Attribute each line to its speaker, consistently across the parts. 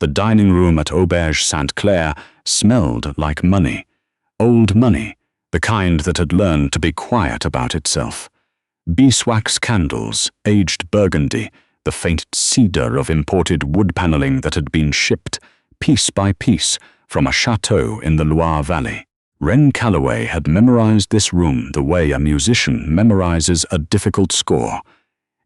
Speaker 1: The dining room at Auberge St. Clair smelled like money. Old money, the kind that had learned to be quiet about itself. Beeswax candles, aged burgundy, the faint cedar of imported wood panelling that had been shipped, piece by piece, from a chateau in the Loire Valley. Wren Calloway had memorized this room the way a musician memorizes a difficult score.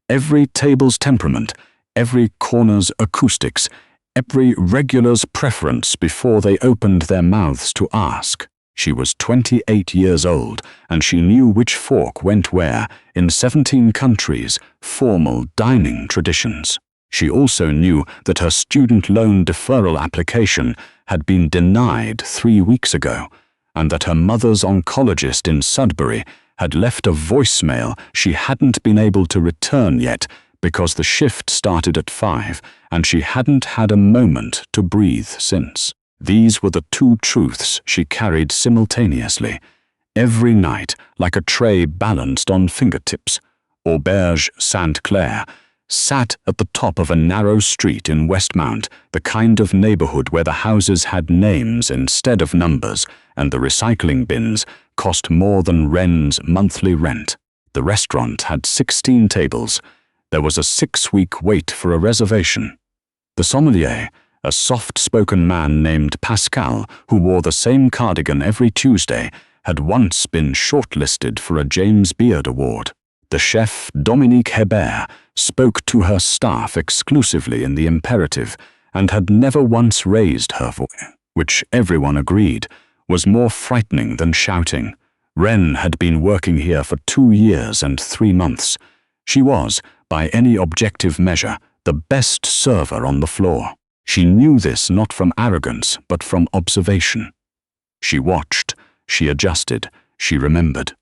Speaker 1: Every table's temperament, every corner's acoustics, every regular's preference before they opened their mouths to ask. She was 28 years old, and she knew which fork went where in 17 countries' formal dining traditions. She also knew that her student loan deferral application had been denied 3 weeks ago, and that her mother's oncologist in Sudbury had left a voicemail she hadn't been able to return yet because the shift started at 5 and she hadn't had a moment to breathe since. These were the two truths she carried simultaneously, every night like a tray balanced on fingertips. Auberge St. Clair sat at the top of a narrow street in Westmount, the kind of neighborhood where the houses had names instead of numbers, and the recycling bins cost more than Wren's monthly rent. The restaurant had 16 tables. There was a 6-week wait for a reservation. The sommelier, a soft-spoken man named Pascal, who wore the same cardigan every Tuesday, had once been shortlisted for a James Beard Award. The chef, Dominique Hebert, spoke to her staff exclusively in the imperative and had never once raised her voice, which everyone agreed was more frightening than shouting. Wren had been working here for 2 years and 3 months. She was, by any objective measure, the best server on the floor. She knew this not from arrogance, but from observation. She watched, she adjusted, she remembered.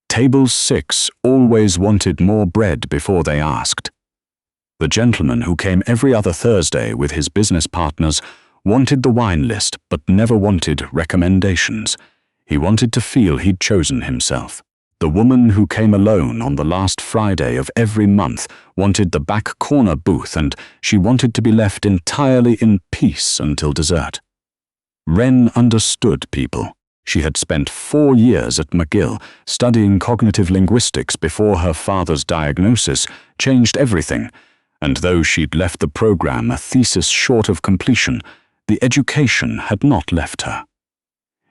Speaker 1: Table 6 always wanted more bread before they asked. The gentleman who came every other Thursday with his business partners wanted the wine list but never wanted recommendations. He wanted to feel he'd chosen himself. The woman who came alone on the last Friday of every month wanted the back corner booth, and she wanted to be left entirely in peace until dessert. Wren understood people. She had spent 4 years at McGill studying cognitive linguistics before her father's diagnosis changed everything, and though she'd left the program a thesis short of completion, the education had not left her.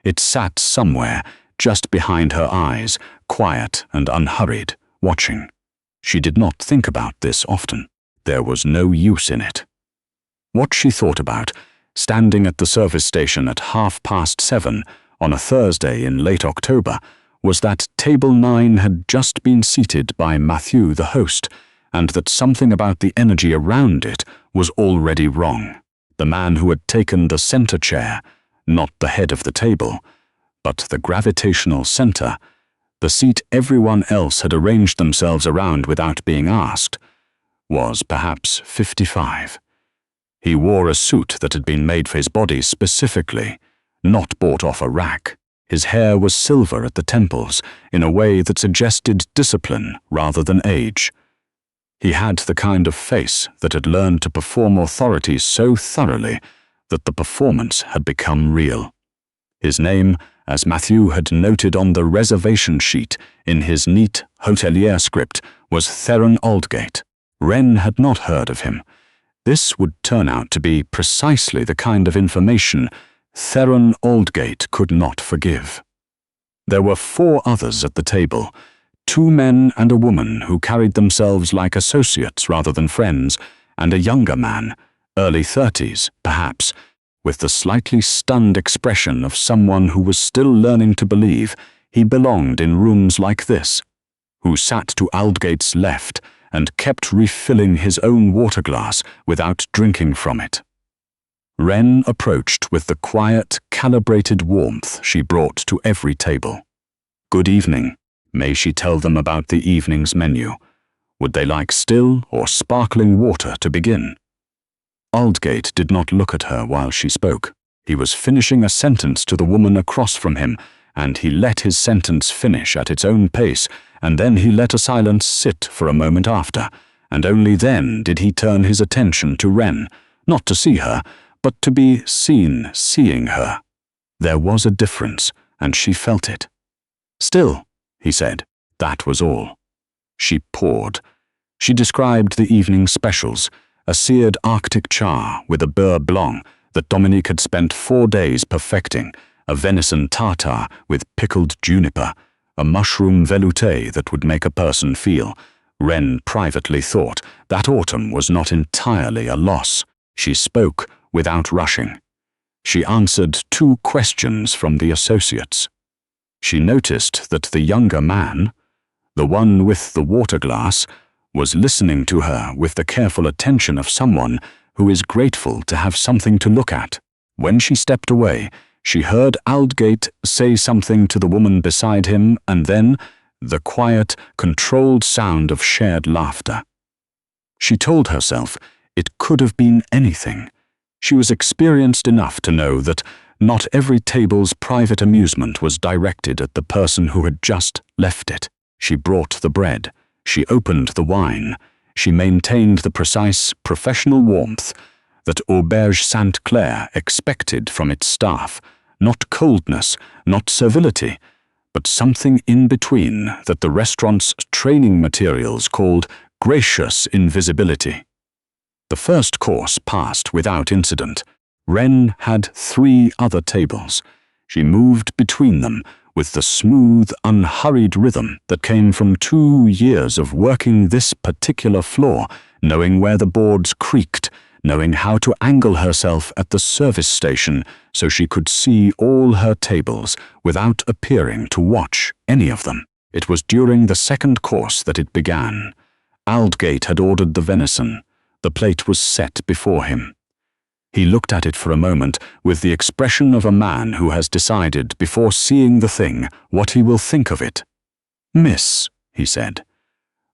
Speaker 1: It sat somewhere, just behind her eyes, quiet and unhurried, watching. She did not think about this often. There was no use in it. What she thought about, standing at the service station at 7:30 on a Thursday in late October, was that table 9 had just been seated by Matthew the host, and that something about the energy around it was already wrong. The man who had taken the center chair, not the head of the table, but the gravitational center, the seat everyone else had arranged themselves around without being asked, was perhaps 55. He wore a suit that had been made for his body specifically, not bought off a rack. His hair was silver at the temples in a way that suggested discipline rather than age. He had the kind of face that had learned to perform authority so thoroughly that the performance had become real. His name, as Matthew had noted on the reservation sheet in his neat hotelier script, was Theron Aldgate. Wren had not heard of him. This would turn out to be precisely the kind of information Theron Aldgate could not forgive. There were 4 others at the table, 2 men and a woman who carried themselves like associates rather than friends, and a younger man, early 30s, perhaps, with the slightly stunned expression of someone who was still learning to believe he belonged in rooms like this, who sat to Aldgate's left and kept refilling his own water glass without drinking from it. Wren approached with the quiet, calibrated warmth she brought to every table. Good evening. May she tell them about the evening's menu? Would they like still or sparkling water to begin? Aldgate did not look at her while she spoke. He was finishing a sentence to the woman across from him, and he let his sentence finish at its own pace, and then he let a silence sit for a moment after, and only then did he turn his attention to Wren, not to see her, but to be seen seeing her. There was a difference, and she felt it. "Still," he said, that was all. She poured. She described the evening specials, a seared Arctic char with a beurre blanc that Dominique had spent 4 days perfecting, a venison tartare with pickled juniper, a mushroom velouté that would make a person feel. Wren privately thought that autumn was not entirely a loss. She spoke without rushing. She answered 2 questions from the associates. She noticed that the younger man, the one with the water glass, was listening to her with the careful attention of someone who is grateful to have something to look at. When she stepped away, she heard Aldgate say something to the woman beside him, and then the quiet, controlled sound of shared laughter. She told herself it could have been anything. She was experienced enough to know that not every table's private amusement was directed at the person who had just left it. She brought the bread. She opened the wine. She maintained the precise, professional warmth that Auberge St. Clair expected from its staff. Not coldness, not servility, but something in between that the restaurant's training materials called gracious invisibility. The first course passed without incident. Wren had 3 other tables. She moved between them with the smooth, unhurried rhythm that came from 2 years of working this particular floor, knowing where the boards creaked, knowing how to angle herself at the service station so she could see all her tables without appearing to watch any of them. It was during the second course that it began. Aldgate had ordered the venison. The plate was set before him. He looked at it for a moment with the expression of a man who has decided before seeing the thing what he will think of it. "Miss," he said.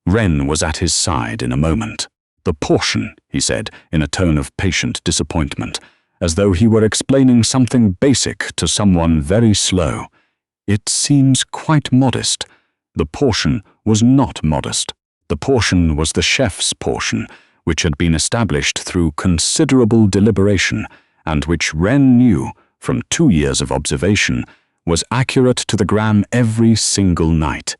Speaker 1: Wren was at his side in a moment. "The portion," he said in a tone of patient disappointment, as though he were explaining something basic to someone very slow. "It seems quite modest." The portion was not modest. The portion was the chef's portion, which had been established through considerable deliberation, and which Wren knew, from 2 years of observation, was accurate to the gram every single night.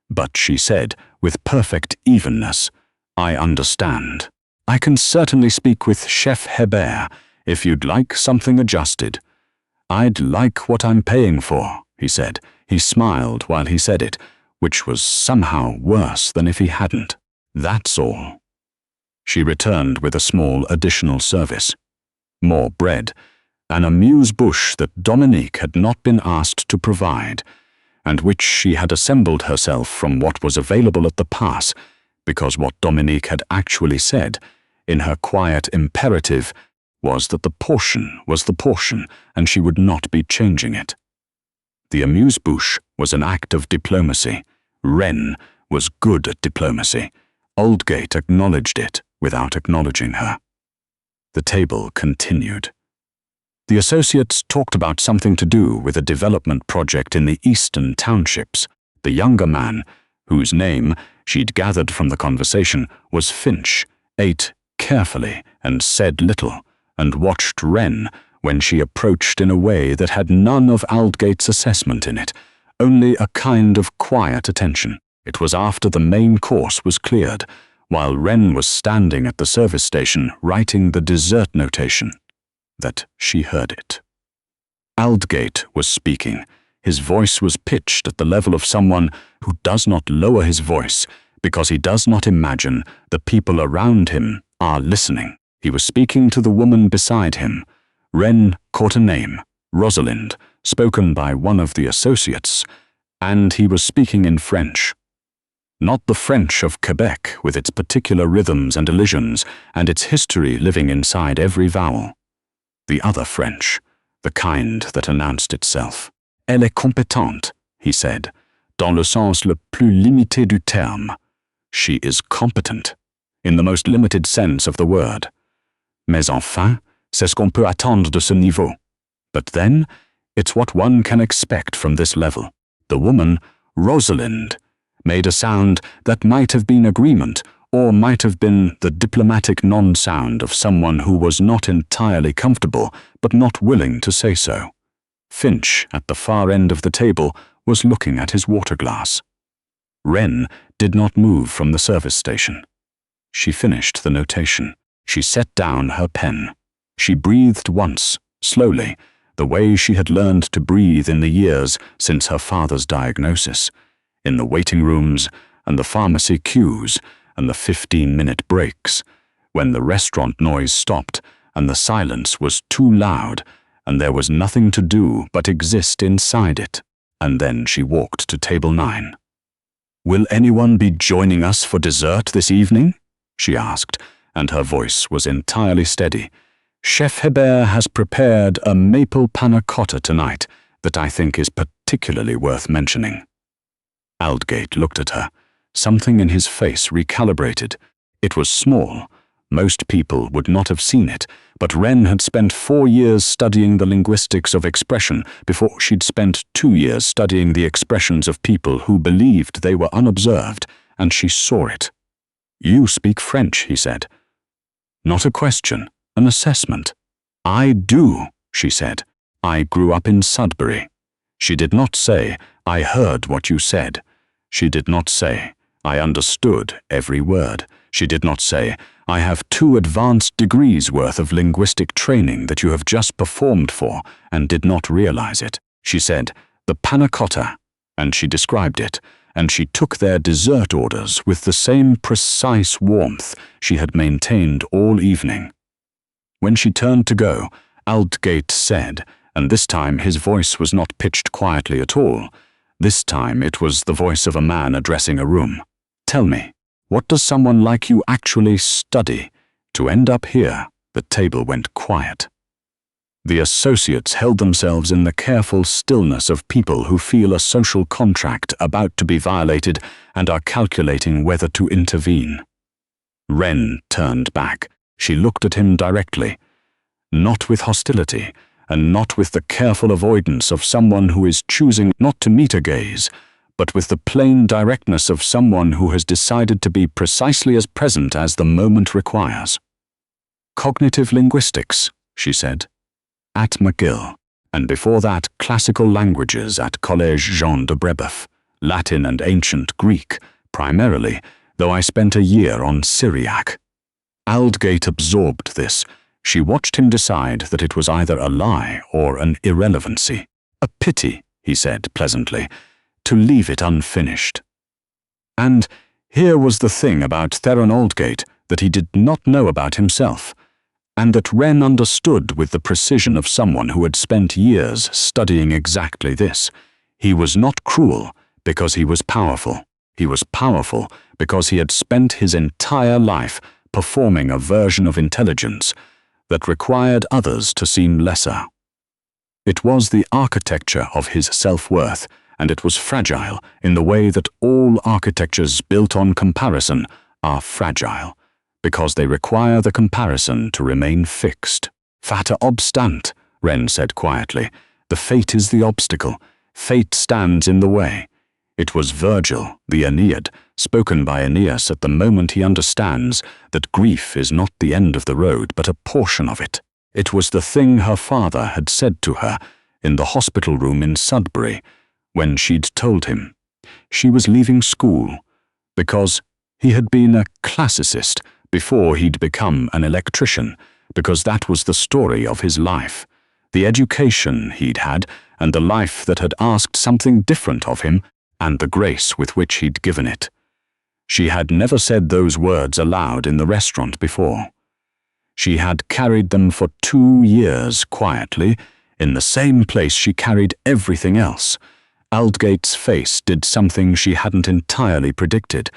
Speaker 1: But she said, with perfect evenness, "I understand. I can certainly speak with Chef Hebert if you'd like something adjusted." "I'd like what I'm paying for," he said. He smiled while he said it, which was somehow worse than if he hadn't. "That's all." She returned with a small additional service. More bread, an amuse-bouche that Dominique had not been asked to provide, and which she had assembled herself from what was available at the pass, because what Dominique had actually said, in her quiet imperative, was that the portion was the portion, and she would not be changing it. The amuse-bouche was an act of diplomacy. Wren was good at diplomacy. Aldgate acknowledged it without acknowledging her. The table continued. The associates talked about something to do with a development project in the eastern townships. The younger man, whose name she'd gathered from the conversation was Finch, ate carefully and said little, and watched Wren when she approached in a way that had none of Aldgate's assessment in it, only a kind of quiet attention. It was after the main course was cleared, while Wren was standing at the service station writing the dessert notation, that she heard it. Aldgate was speaking. His voice was pitched at the level of someone who does not lower his voice because he does not imagine the people around him are listening. He was speaking to the woman beside him. Wren caught a name, Rosalind, spoken by one of the associates, and he was speaking in French. Not the French of Quebec with its particular rhythms and elisions and its history living inside every vowel. The other French, the kind that announced itself. Elle est compétente, he said, dans le sens le plus limité du terme. She is competent, in the most limited sense of the word. Mais enfin, c'est ce qu'on peut attendre de ce niveau. But then, it's what one can expect from this level. The woman, Rosalind, made a sound that might have been agreement or might have been the diplomatic non-sound of someone who was not entirely comfortable but not willing to say so. Finch, at the far end of the table, was looking at his water glass. Wren did not move from the service station. She finished the notation. She set down her pen. She breathed once, slowly, the way she had learned to breathe in the years since her father's diagnosis, in the waiting rooms and the pharmacy queues and the 15-minute breaks, when the restaurant noise stopped and the silence was too loud and there was nothing to do but exist inside it. And then she walked to table 9. "Will anyone be joining us for dessert this evening?" she asked, and her voice was entirely steady. "Chef Hebert has prepared a maple panna cotta tonight that I think is particularly worth mentioning." Aldgate looked at her. Something in his face recalibrated. It was small. Most people would not have seen it, but Wren had spent 4 years studying the linguistics of expression before she'd spent 2 years studying the expressions of people who believed they were unobserved, and she saw it. "You speak French," he said. Not a question, an assessment. "I do," she said. "I grew up in Sudbury." She did not say, "I heard what you said." She did not say, "I understood every word." She did not say, "I have 2 advanced degrees worth of linguistic training that you have just performed for and did not realize it." She said, "The panna cotta," and she described it, and she took their dessert orders with the same precise warmth she had maintained all evening. When she turned to go, Aldgate said, and this time his voice was not pitched quietly at all. This time it was the voice of a man addressing a room. "Tell me, what does someone like you actually study to end up here?" The table went quiet. The associates held themselves in the careful stillness of people who feel a social contract about to be violated and are calculating whether to intervene. Wren turned back. She looked at him directly, not with hostility, and not with the careful avoidance of someone who is choosing not to meet a gaze, but with the plain directness of someone who has decided to be precisely as present as the moment requires. "Cognitive linguistics," she said, "at McGill, and before that classical languages at Collège Jean de Brébeuf, Latin and ancient Greek, primarily, though I spent a year on Syriac." Aldgate absorbed this. She watched him decide that it was either a lie or an irrelevancy. "A pity," he said pleasantly, "to leave it unfinished." And here was the thing about Theron Aldgate that he did not know about himself, and that Wren understood with the precision of someone who had spent years studying exactly this. He was not cruel because he was powerful. He was powerful because he had spent his entire life performing a version of intelligence that required others to seem lesser. It was the architecture of his self-worth, and it was fragile in the way that all architectures built on comparison are fragile, because they require the comparison to remain fixed. "Fata obstant," Wren said quietly. "The fate is the obstacle. Fate stands in the way." It was Virgil, the Aeneid, spoken by Aeneas at the moment he understands that grief is not the end of the road but a portion of it. It was the thing her father had said to her in the hospital room in Sudbury when she'd told him. She was leaving school because he had been a classicist before he'd become an electrician, because that was the story of his life, the education he'd had and the life that had asked something different of him and the grace with which he'd given it. She had never said those words aloud in the restaurant before. She had carried them for 2 years quietly, in the same place she carried everything else. Aldgate's face did something she hadn't entirely predicted.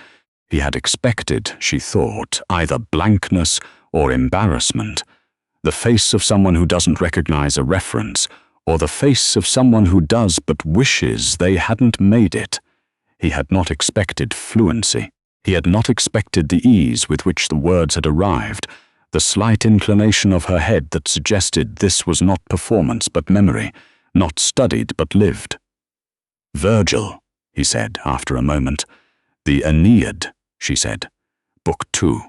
Speaker 1: He had expected, she thought, either blankness or embarrassment. The face of someone who doesn't recognize a reference, or the face of someone who does but wishes they hadn't made it. He had not expected fluency. He had not expected the ease with which the words had arrived, the slight inclination of her head that suggested this was not performance but memory, not studied but lived. "Virgil," he said after a moment. "The Aeneid," she said. Book 2.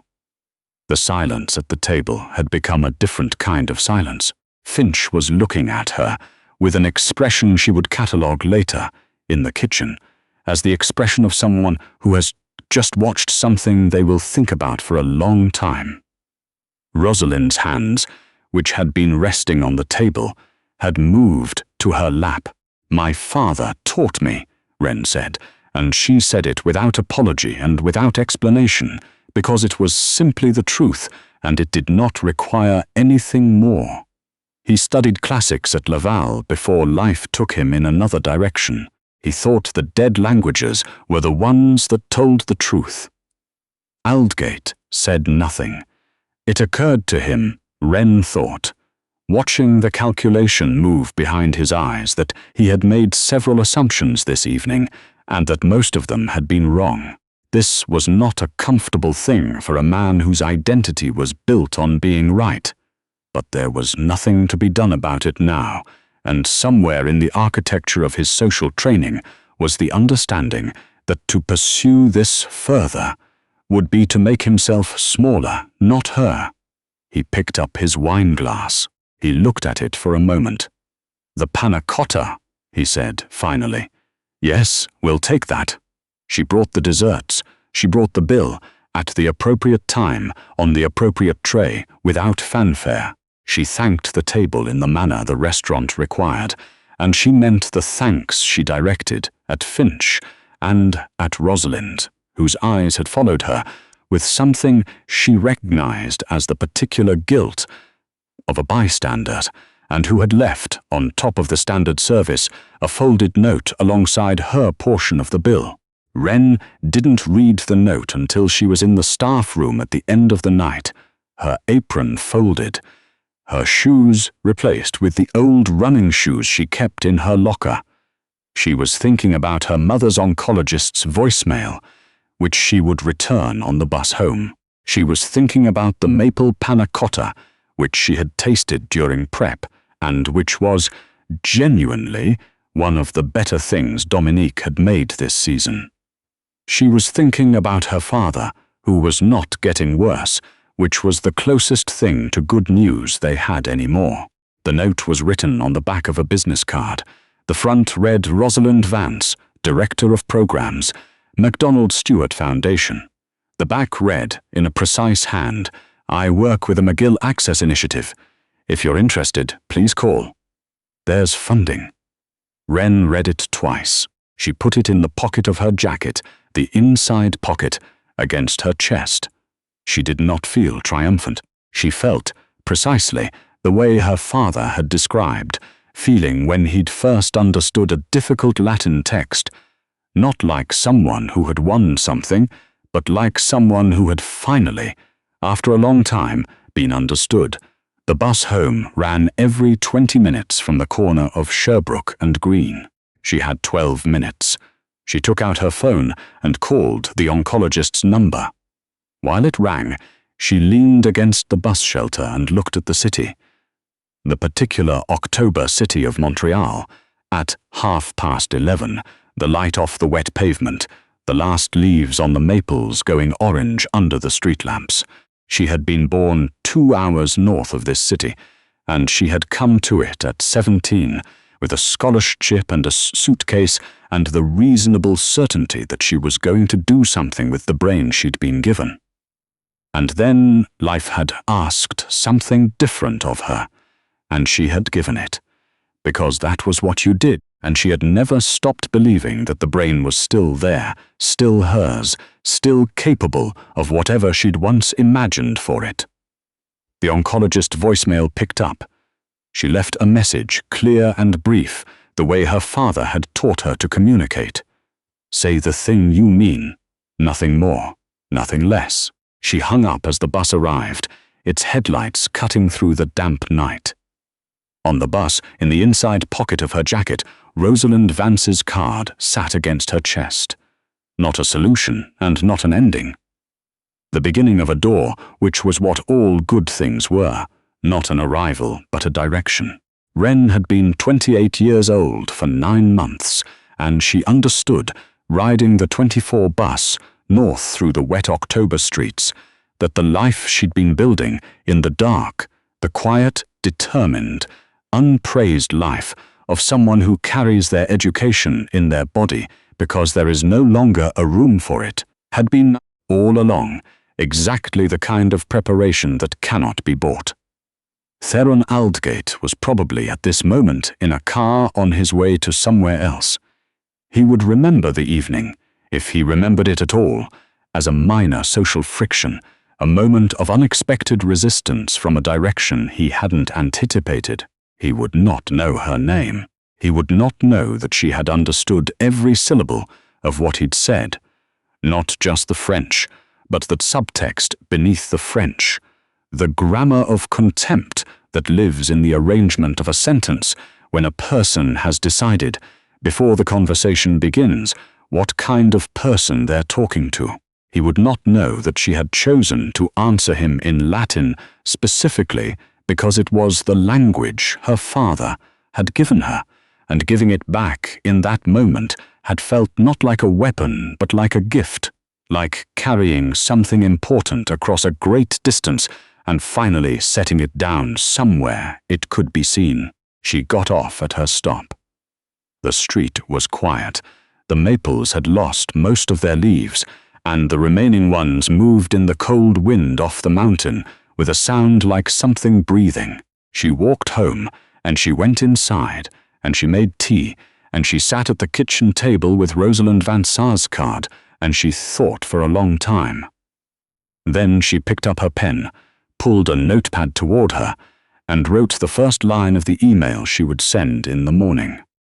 Speaker 1: The silence at the table had become a different kind of silence. Finch was looking at her with an expression she would catalogue later, in the kitchen, as the expression of someone who has just watched something they will think about for a long time. Rosalind's hands, which had been resting on the table, had moved to her lap. "My father taught me," Wren said, and she said it without apology and without explanation, because it was simply the truth, and it did not require anything more. He studied classics at Laval before life took him in another direction. He thought the dead languages were the ones that told the truth. Aldgate said nothing. It occurred to him, Wren thought, watching the calculation move behind his eyes, that he had made several assumptions this evening, and that most of them had been wrong. This was not a comfortable thing for a man whose identity was built on being right. But there was nothing to be done about it now, and somewhere in the architecture of his social training was the understanding that to pursue this further would be to make himself smaller, not her. He picked up his wine glass. He looked at it for a moment. "The panna cotta," he said finally. "Yes, we'll take that." She brought the desserts. She brought the bill, at the appropriate time, on the appropriate tray, without fanfare. She thanked the table in the manner the restaurant required, and she meant the thanks she directed at Finch and at Rosalind, whose eyes had followed her, with something she recognized as the particular guilt of a bystander, and who had left, on top of the standard service, a folded note alongside her portion of the bill. Wren didn't read the note until she was in the staff room at the end of the night, her apron folded, her shoes replaced with the old running shoes she kept in her locker. She was thinking about her mother's oncologist's voicemail, which she would return on the bus home. She was thinking about the maple panna cotta, which she had tasted during prep, and which was, genuinely, one of the better things Dominique had made this season. She was thinking about her father, who was not getting worse, which was the closest thing to good news they had anymore. The note was written on the back of a business card. The front read Rosalind Vance, Director of Programs, MacDonald Stewart Foundation. The back read, in a precise hand, "I work with a McGill Access Initiative. If you're interested, please call. There's funding." Wren read it twice. She put it in the pocket of her jacket, the inside pocket, against her chest. She did not feel triumphant. She felt, precisely, the way her father had described, feeling when he'd first understood a difficult Latin text, not like someone who had won something, but like someone who had finally, after a long time, been understood. The bus home ran every 20 minutes from the corner of Sherbrooke and Green. She had 12 minutes. She took out her phone and called the oncologist's number. While it rang, she leaned against the bus shelter and looked at the city. The particular October city of Montreal, at 11:30, the light off the wet pavement, the last leaves on the maples going orange under the street lamps. She had been born 2 hours north of this city, and she had come to it at 17, with a scholarship and a suitcase and the reasonable certainty that she was going to do something with the brain she'd been given. And then life had asked something different of her, and she had given it, because that was what you did, and she had never stopped believing that the brain was still there, still hers, still capable of whatever she'd once imagined for it. The oncologist voicemail picked up. She left a message, clear and brief, the way her father had taught her to communicate. Say the thing you mean, nothing more, nothing less. She hung up as the bus arrived, its headlights cutting through the damp night. On the bus, in the inside pocket of her jacket, Rosalind Vance's card sat against her chest. Not a solution and not an ending. The beginning of a door, which was what all good things were, not an arrival but a direction. Wren had been 28 years old for 9 months, and she understood, riding the 24 bus, north through the wet October streets, that the life she'd been building in the dark, the quiet, determined, unpraised life of someone who carries their education in their body because there is no longer a room for it, had been, all along, exactly the kind of preparation that cannot be bought. Theron Aldgate was probably at this moment in a car on his way to somewhere else. He would remember the evening, if he remembered it at all, as a minor social friction, a moment of unexpected resistance from a direction he hadn't anticipated. He would not know her name. He would not know that she had understood every syllable of what he'd said. Not just the French, but the subtext beneath the French. The grammar of contempt that lives in the arrangement of a sentence when a person has decided, before the conversation begins, what kind of person they're talking to. He would not know that she had chosen to answer him in Latin specifically because it was the language her father had given her, and giving it back in that moment had felt not like a weapon but like a gift, like carrying something important across a great distance and finally setting it down somewhere it could be seen. She got off at her stop. The street was quiet. The maples had lost most of their leaves, and the remaining ones moved in the cold wind off the mountain with a sound like something breathing. She walked home, and she went inside, and she made tea, and she sat at the kitchen table with Rosalind Van Saar's card, and she thought for a long time. Then she picked up her pen, pulled a notepad toward her, and wrote the first line of the email she would send in the morning.